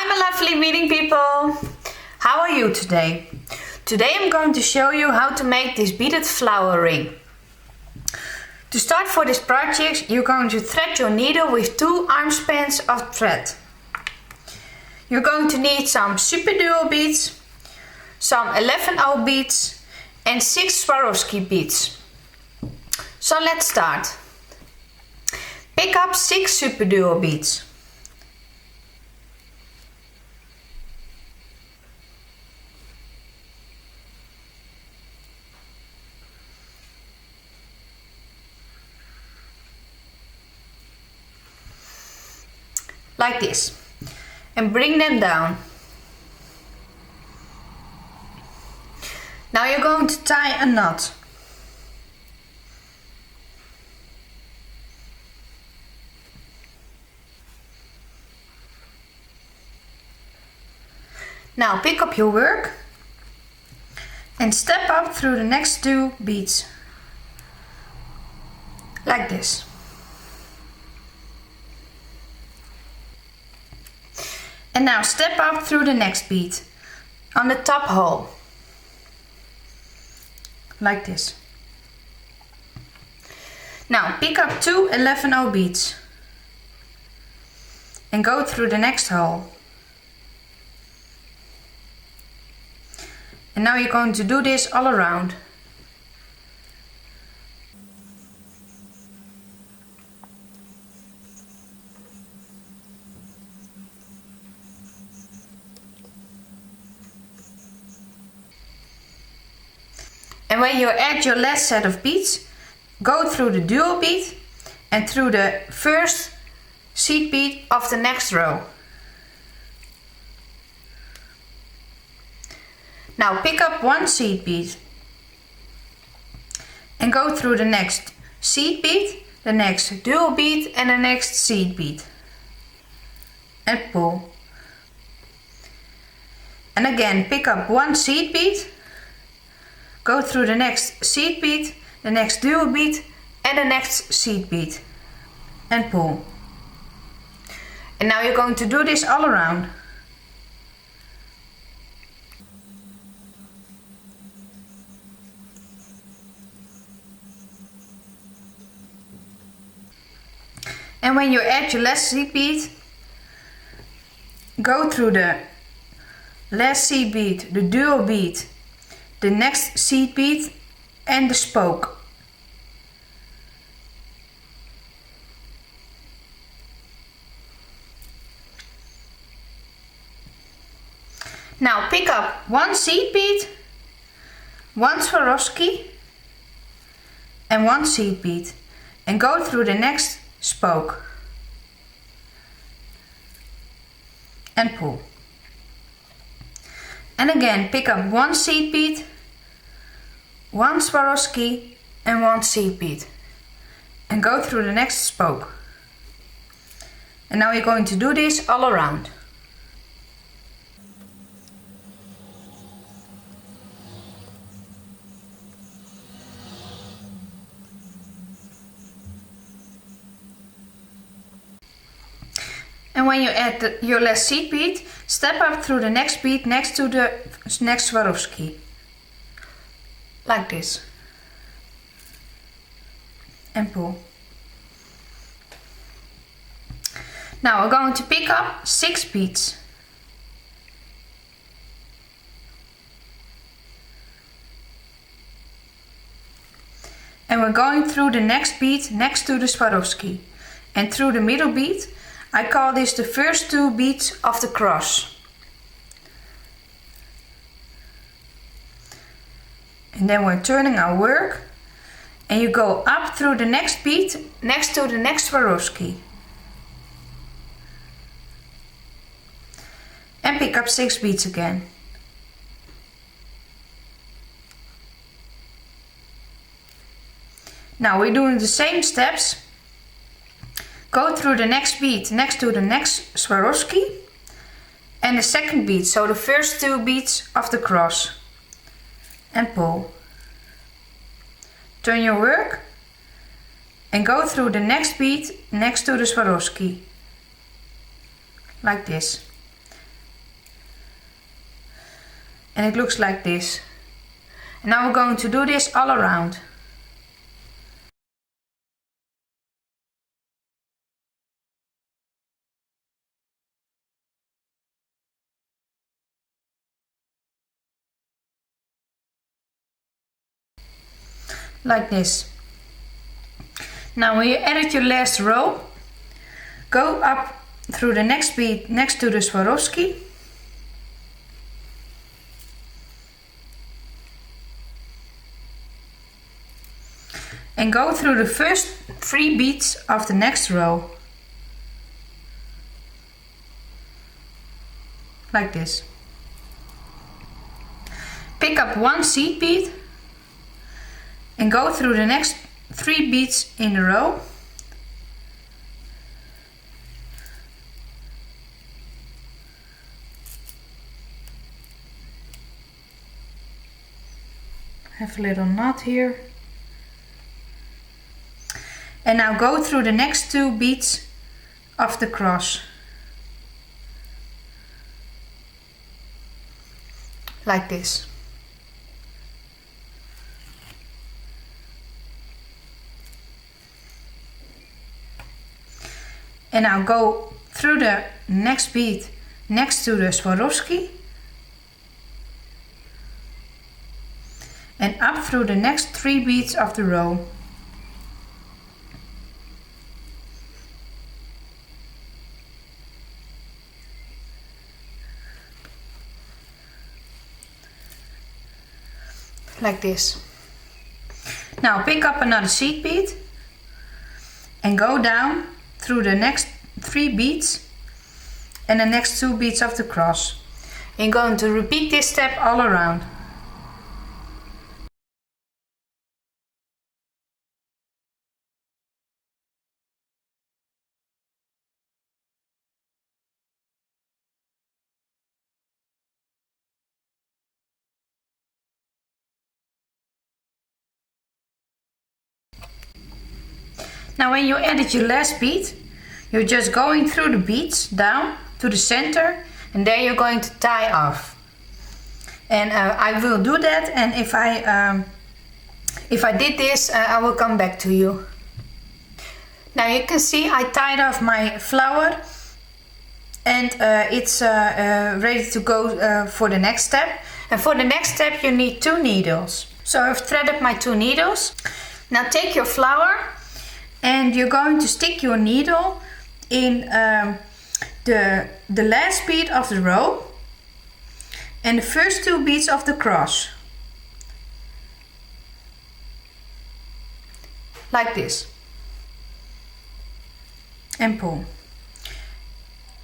Hi my lovely beading people! How are you today? Today I'm going to show you how to make this beaded flower ring. To start for this project you're going to thread your needle with 2 arm spans of thread. You're going to need some super duo beads, some 11/0 beads and 6 Swarovski beads. So let's start. Pick up 6 super duo beads. Like this, and bring them down. Now you're going to tie a knot. Now pick up your work and step up through the next 2 beads, like this. And now step up through the next bead on the top hole, like this. Now pick up 2 11/0 beads and go through the next hole. And now you're going to do this all around. And when you're at your last set of beads, go through the dual bead and through the first seed bead of the next row. Now pick up 1 seed bead and go through the next seed bead, the next dual bead and the next seed bead. And pull. And again pick up 1 seed bead, go through the next seed bead, the next dual bead and the next seed bead. And pull. And now you're going to do this all around. And when you're at your last seed bead, go through the last seed bead, the dual bead, the next seed bead and the spoke. Now pick up 1 seed bead, 1 Swarovski and 1 seed bead and go through the next spoke and pull. And again pick up 1 seed bead, 1 Swarovski and 1 seed bead and go through the next spoke. And now you're going to do this all around. And when you're at your last seed bead, step up through the next bead next to the next Swarovski. Like this. And pull. Now we're going to pick up 6 beads. And we're going through the next bead next to the Swarovski. And through the middle bead, I call this the first 2 beads of the cross. And then we're turning our work and you go up through the next bead next to the next Swarovski. And pick up 6 beads again. Now we're doing the same steps. Go through the next bead next to the next Swarovski and the second bead, so the first 2 beads of the cross. And pull. Turn your work and go through the next bead next to the Swarovski. Like this. and it looks like this. And now we're going to do this all around. Like this. Now when you edit your last row, go up through the next bead next to the swarovski. And go through the first 3 beads of the next row. Like this. Pick up 1 seed bead and go through the next 3 beads in a row. Have a little knot here. And now go through the next 2 beads of the cross. Like this. And now go through the next bead next to the Swarovski and up through the next 3 beads of the row. Like this. Now pick up another seed bead and go down through the next 3 beads and the next 2 beads of the cross. And you're going to repeat this step all around. Now when you edit your last bead, you're just going through the beads down to the center, and there you're going to tie off. And I will do that, and if I did this, I will come back to you. Now you can see I tied off my flower, and it's ready to go for the next step. And for the next step you need 2 needles. So I've threaded my 2 needles. Now take your flower and you're going to stick your needle in the last bead of the row and the first 2 beads of the cross. Like this. And pull.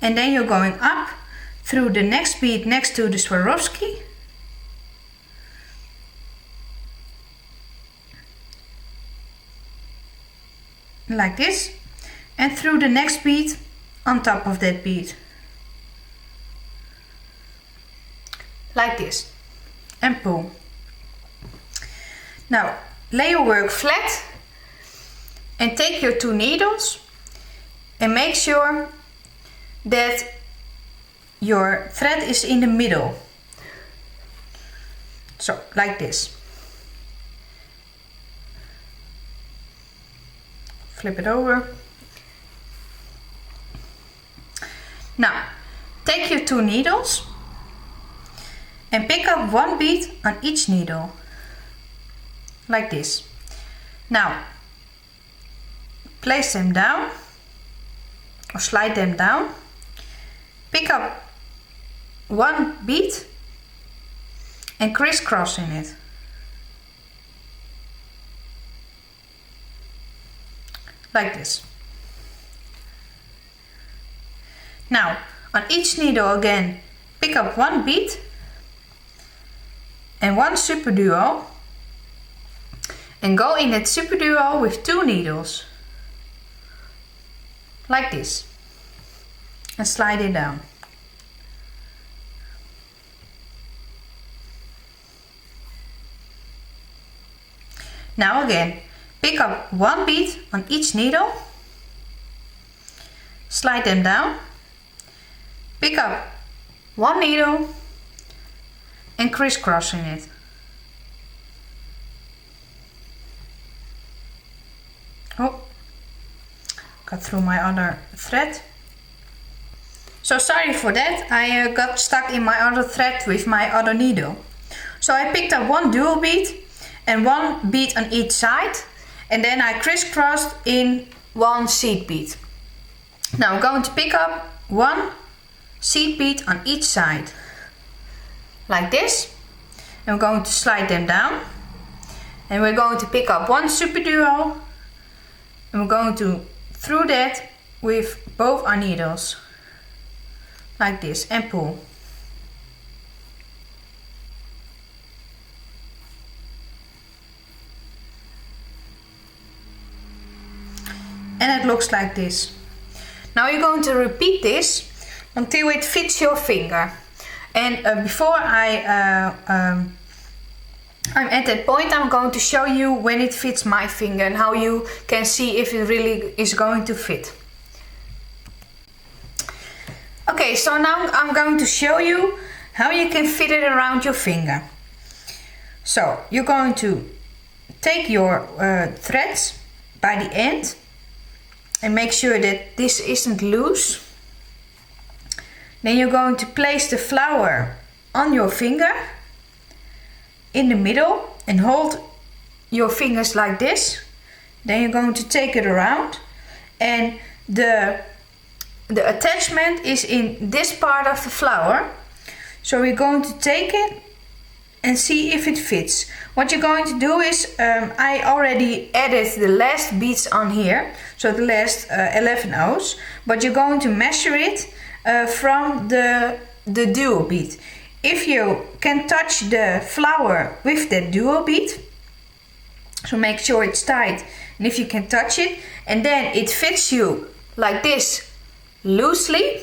And then you're going up through the next bead next to the Swarovski. Like this, and through the next bead on top of that bead. Like this. And pull. Now lay your work flat and take your 2 needles and make sure that your thread is in the middle. So like this. Flip it over. Now take your 2 needles and pick up 1 bead on each needle. Like this. Now place them down or slide them down. Pick up 1 bead and crisscross in it. Like this. Now on each needle again pick up 1 bead and 1 super duo and go in that super duo with 2 needles. Like this. And slide it down. Now again, pick up 1 bead on each needle, slide them down, pick up 1 needle and crisscrossing it. Oh, got through my other thread. So sorry for that, I got stuck in my other thread with my other needle. So I picked up one dual bead and one bead on each side, and then I crisscrossed in one seed bead. Now I'm going to pick up one seed bead on each side, like this. And we're going to slide them down. And we're going to pick up one super duo, and we're going to through that with both our needles, like this, and pull. And it looks like this. Now you're going to repeat this until it fits your finger. And before I'm at that point, I'm going to show you when it fits my finger and how you can see if it really is going to fit. Okay, so now I'm going to show you how you can fit it around your finger. So you're going to take your threads by the end and make sure that this isn't loose. Then you're going to place the flower on your finger in the middle and hold your fingers like this. Then you're going to take it around, and the attachment is in this part of the flower. So we're going to take it and see if it fits. What you're going to do is, I already added the last beads on here, so the last 11 O's, but you're going to measure it from the dual bead. If you can touch the flower with that dual bead, so make sure it's tight, and if you can touch it and then it fits you like this loosely,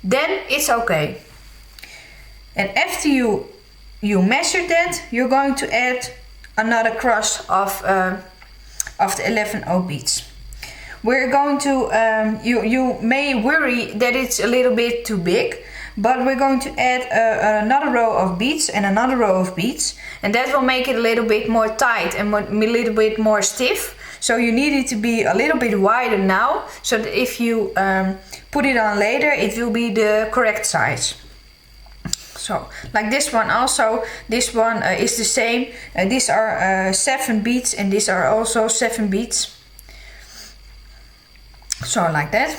then it's okay. And after you measure that, you're going to add another cross of the 11 O beads. We're going to, you may worry that it's a little bit too big, but we're going to add another row of beads and another row of beads, and that will make it a little bit more tight and a little bit more stiff. So you need it to be a little bit wider now, so that if you put it on later, it will be the correct size. So, like this one also, this one is the same. These are 7 beads and these are also 7 beads. So like that.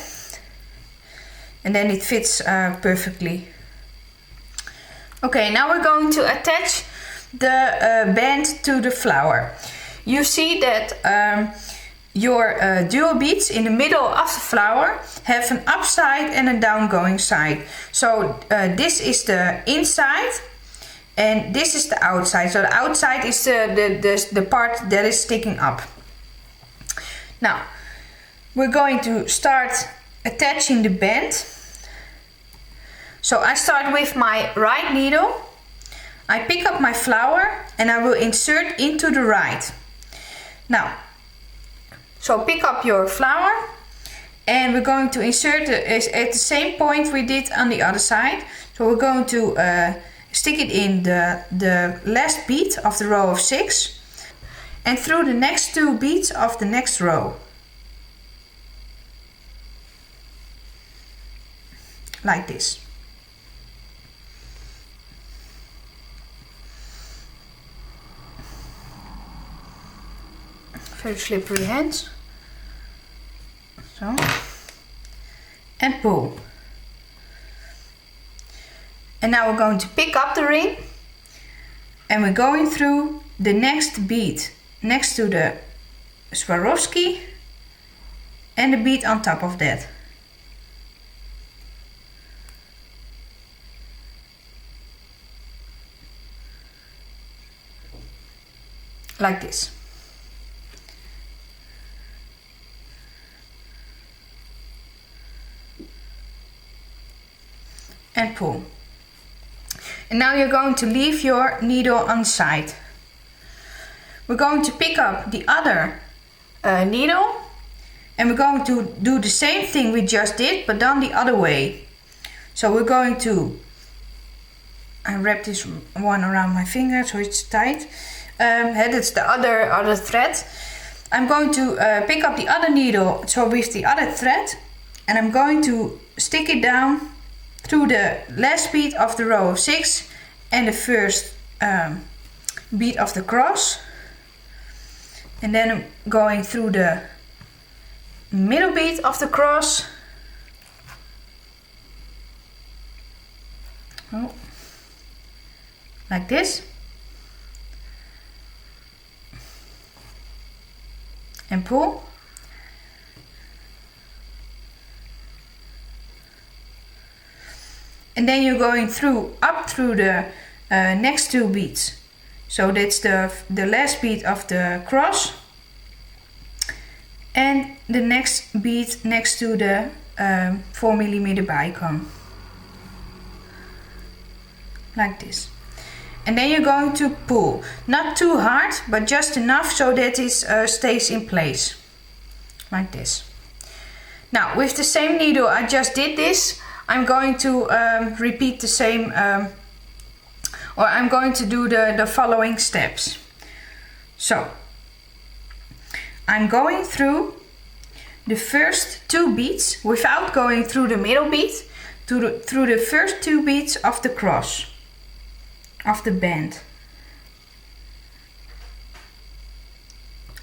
And then it fits perfectly. Okay, now we're going to attach the band to the flower. You see that your dual beads in the middle of the flower have an upside and a downgoing side. So this is the inside and this is the outside. So the outside is the part that is sticking up. Now we're going to start attaching the band. So I start with my right needle. I pick up my flower and I will insert into the right. Now, so pick up your flower and we're going to insert it at the same point we did on the other side. So we're going to stick it in the last bead of the row of 6 and through the next 2 beads of the next row. Like this. Very slippery hands. So. And pull. And now we're going to pick up the ring and we're going through the next bead next to the swarovski and the bead on top of that. Like this. And pull. And now you're going to leave your needle on the side. We're going to pick up the other needle and we're going to do the same thing we just did, but done the other way. So we're going to I wrap this one around my finger so it's tight. That's the other thread. I'm going to pick up the other needle, so with the other thread, and I'm going to stick it down through the last bead of the row of 6 and the first bead of the cross, and then I'm going through the middle bead of the cross. Oh, like this, and pull, and then you're going up through the next 2 beads. So that's the last bead of the cross and the next bead next to the 4mm bicone, like this. And then you're going to pull, not too hard, but just enough so that it stays in place, like this. Now with the same needle I just did this, I'm going to repeat the same, or I'm going to do the following steps. So I'm going through the first 2 beads without going through the middle bead, through the first 2 beads of the cross, of the band,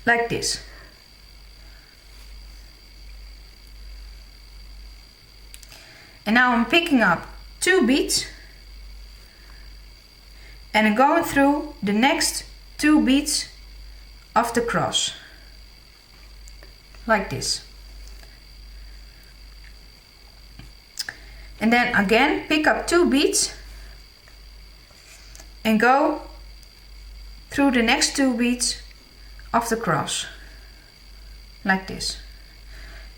like this. And now I'm picking up 2 beads and I'm going through the next 2 beads of the cross, like this. And then again pick up 2 beads and go through the next 2 beads of the cross, like this.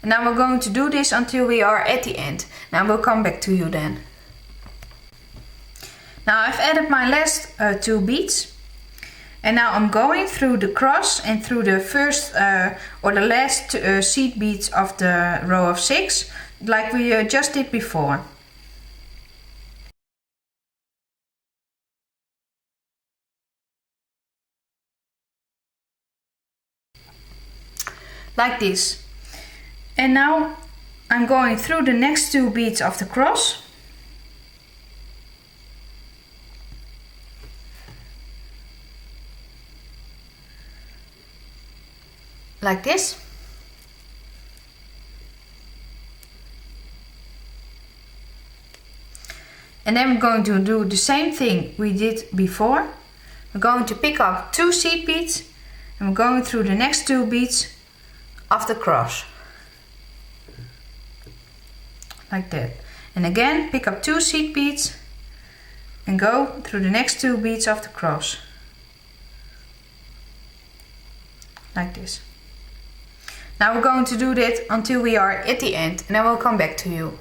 And now we're going to do this until we are at the end. Now we'll come back to you then. Now I've added my last 2 beads, and now I'm going through the cross and through the first or the last seed beads of the row of 6, like we just did before. Like this. And now I'm going through the next 2 beads of the cross, like this. And then we're going to do the same thing we did before. We're going to pick up 2 seed beads and we're going through the next 2 beads of the cross, like that. And again pick up 2 seed beads and go through the next 2 beads of the cross, like this. Now we're going to do that until we are at the end, and then we'll come back to you.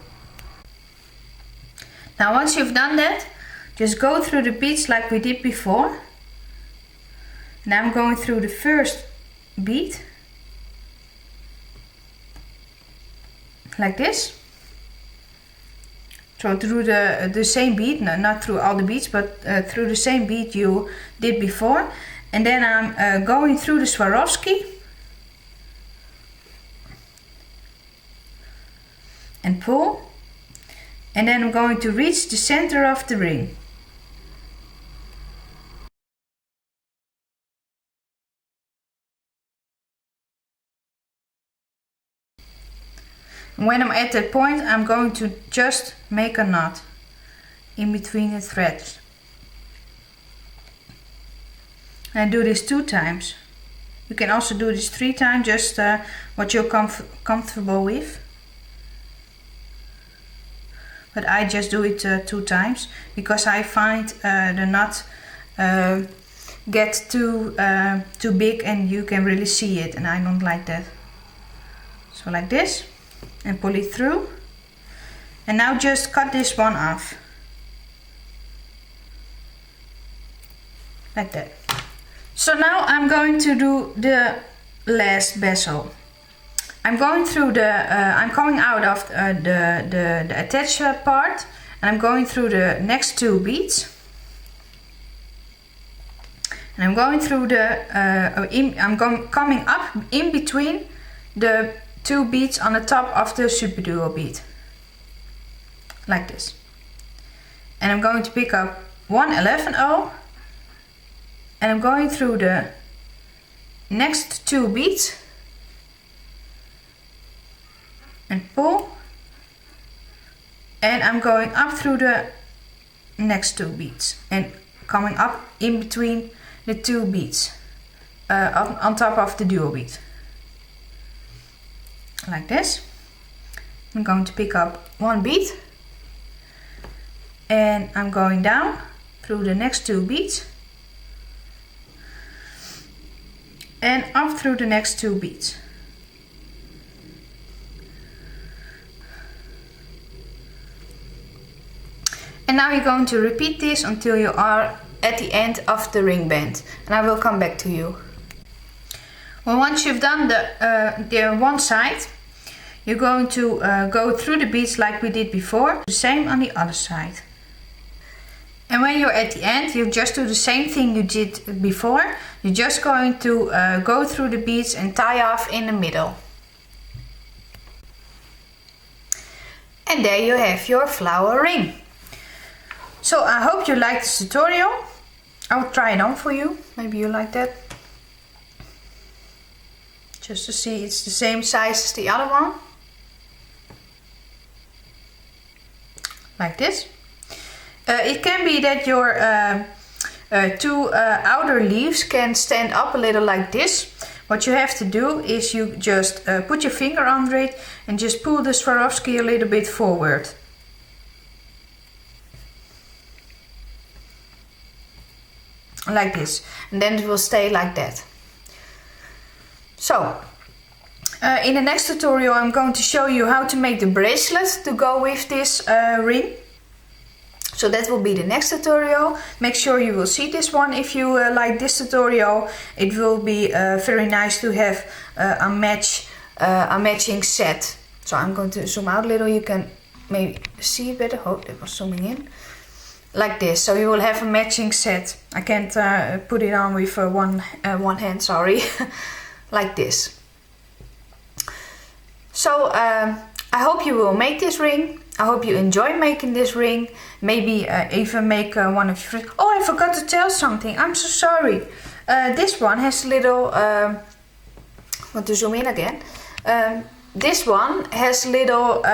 Now once you've done that, just go through the beads like we did before. Now I'm going through the first bead, like this. So through the same bead, no, not through all the beads, but through the same bead you did before. And then I'm going through the Swarovski and pull, and then I'm going to reach the center of the ring. When I'm at that point, I'm going to just make a knot in between the threads. And I do this 2 times. You can also do this 3 times, just what you're comfortable with. But I just do it 2 times because I find the knot get too big and you can really see it, and I don't like that. So like this. And pull it through, and now just cut this one off, like that. So now I'm going to do the last bezel. I'm going through I'm coming out of the attached part, and I'm going through the next 2 beads, and I'm going through the coming up in between the 2 beads on the top of the super duo bead, like this. And I'm going to pick up 1 11-0, and I'm going through the next 2 beads and pull, and I'm going up through the next 2 beads and coming up in between the 2 beads on top of the duo bead, like this. I'm going to pick up 1 bead, and I'm going down through the next 2 beads and up through the next 2 beads. And now you're going to repeat this until you are at the end of the ring band, and I will come back to you. Well, once you've done the one side, you're going to go through the beads like we did before, the same on the other side. And when you're at the end, you just do the same thing you did before. You're just going to go through the beads and tie off in the middle. And there you have your flower ring. So I hope you liked this tutorial. I will try it on for you. Maybe you like that. Just to see it's the same size as the other one. Like this. It can be that your 2 outer leaves can stand up a little like this. What you have to do is you just put your finger under it and just pull the Swarovski a little bit forward. Like this, and then it will stay like that. So in the next tutorial I'm going to show you how to make the bracelet to go with this ring. So that will be the next tutorial. Make sure you will see this one if you like this tutorial. It will be very nice to have a matching set. So I'm going to zoom out a little, you can maybe see it better. Oh, that was zooming in. Like this, so you will have a matching set. I can't put it on with one hand, sorry. Like this. So I hope you will make this ring. I hope you enjoy making this ring. Maybe even make one of your friends. Oh, I forgot to tell something. I'm so sorry. This one has a little... want to zoom in again. This one has a little...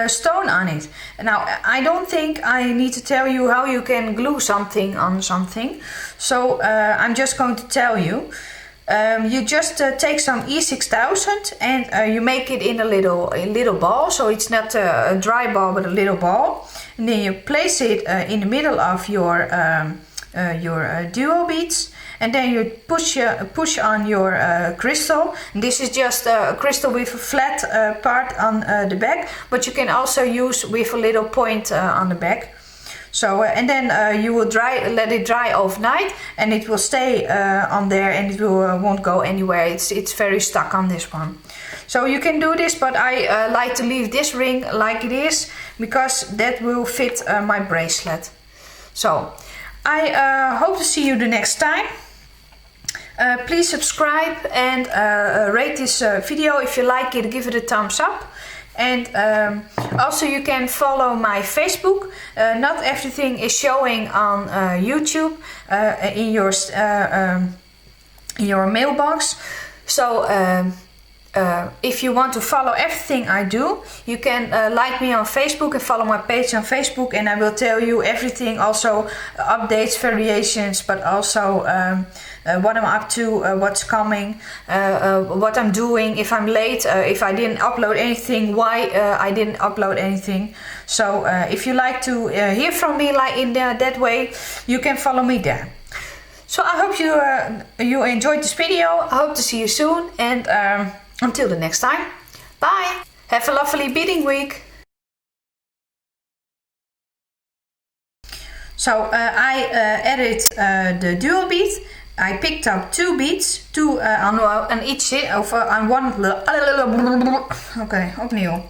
stone on it. Now I don't think I need to tell you how you can glue something on something, so I'm just going to tell you. You just take some E6000 and you make it in a little ball, so it's not a dry ball but a little ball, and then you place it in the middle of your duo beads, and then you push on your crystal. And this is just a crystal with a flat part on the back, but you can also use with a little point on the back. So and then you will let it dry overnight, and it will stay on there, and it won't go anywhere. It's very stuck on this one. So you can do this, but I like to leave this ring like it is, because that will fit my bracelet. So I hope to see you the next time. Please subscribe and rate this video. If you like it, give it a thumbs up. And also you can follow my Facebook. Not everything is showing on YouTube in your mailbox. So if you want to follow everything I do, you can like me on Facebook and follow my page on Facebook, and I will tell you everything, also updates, variations, but also what I'm up to, what's coming, what I'm doing, if I'm late, if I didn't upload anything, why I didn't upload anything. So if you like to hear from me like in that way, you can follow me there. So I hope you enjoyed this video. I hope to see you soon, and until the next time, bye! Have a lovely beading week! So I added the dual bead. I picked up 2 beads, 2 on each, of on one. Oké, opnieuw.